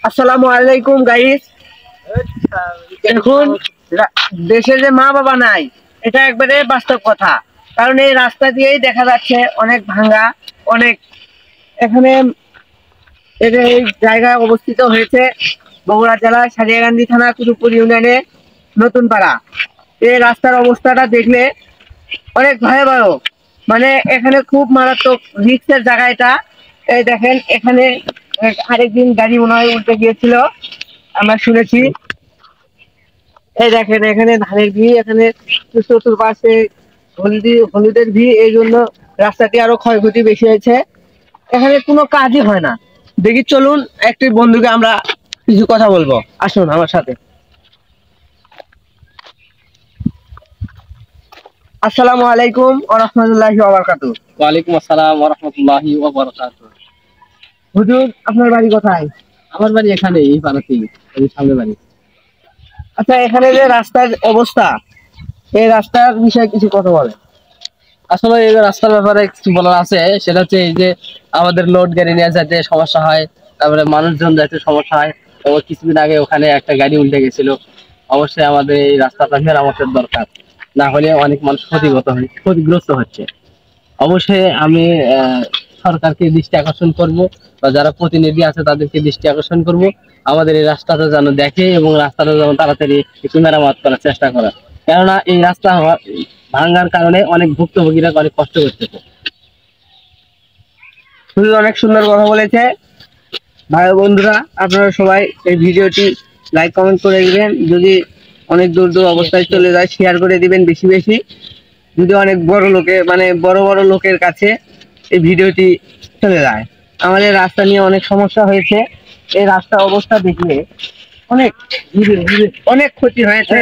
আসসালামু আলাইকুম গাইস। এখন দেশে যে মা বাবা নাই, এটা একবারে বাস্তব কথা। কারণ এই রাস্তা দিয়েই দেখা যাচ্ছে অনেক ভাঙা, অনেক এখানে এই জায়গায় অবস্থিত হয়েছে বগুড়া জেলার সারিয়াকান্দি থানা কুতুবপুর ইউনিয়নে নতুন পাড়া। এই রাস্তার অবস্থাটা দেখলে অনেক ভয়াবহ, মানে এখানে খুব মারাত্মক রিস্কের জায়গা এটা। এই দেখেন এখানে আরেকদিন গাড়ি মনে হয় উল্টে গিয়েছিল, আমরা শুনেছি। এই দেখেন এখানে ধানের ভিড়, এখানে চতুর্পাশে হলুদের ভিড়, এই জন্য রাস্তাটি আরো ক্ষয়ক্ষতি বেশি হয়েছে। এখানে কোনো কাজই হয় না। দেখি চলুন একটি বন্ধুকে আমরা কিছু কথা বলবো, আসুন আমার সাথে। আসসালামু আলাইকুম ওয়া রাহমাতুল্লাহি ওয়া বারাকাতুহু। ওয়ালাইকুম আসসালাম ওয়া রাহমাতুল্লাহি ওয়া বারাকাতুহু। হুজুর, আপনার বাড়ি কোথায়? আমার বাড়ি এখানে এই পাড়াতেই, এই সামনে বাড়ি। আচ্ছা, এখানে যে রাস্তার অবস্থা, এই রাস্তার বিষয়ে কিছু কথা বলেন। আসলে এই রাস্তার ব্যাপারে কিছু বলার আছে, সেটা হচ্ছে এই যে আমাদের লোড গাড়ি নিয়ে যেতে সমস্যা হয়, তারপরে মানুষজন যেতে সমস্যা হয়। তো কিছুদিন আগে ওখানে একটা গাড়ি উল্টে গেছিল। অবশ্যই আমাদের এই রাস্তাটা মেরামতের দরকার, না হলে অনেক মানুষ ক্ষতিগ্রস্ত হচ্ছে। অবশ্যই আমি সরকারকে দৃষ্টি আকর্ষণ করব, বা যারা প্রতিনিধি আছে তাদেরকে দৃষ্টি আকর্ষণ করব, আমাদের এই রাস্তাটা যেন দেখে এবং রাস্তাটা যেন তাড়াতাড়ি একটু মেরামত করার চেষ্টা করা। কেননা এই রাস্তা ভাঙার কারণে অনেক ভুক্তভোগীরা অনেক কষ্ট করতেছে। হুজুর অনেক সুন্দর কথা বলেছে। ভাই বন্ধুরা, আপনারা সবাই এই ভিডিওটি লাইক কমেন্ট করে দিবেন। যদি অনেক দূর দূর অবস্থায় চলে যায়, শেয়ার করে দিবেন বেশি বেশি। যদি অনেক বড় লোকে, মানে বড় বড় লোকের কাছে এই ভিডিওটি চলে যায়। আমাদের রাস্তা নিয়ে অনেক সমস্যা হয়েছে। এই রাস্তার অবস্থা দেখলে অনেক অনেক ক্ষতি হয়েছে।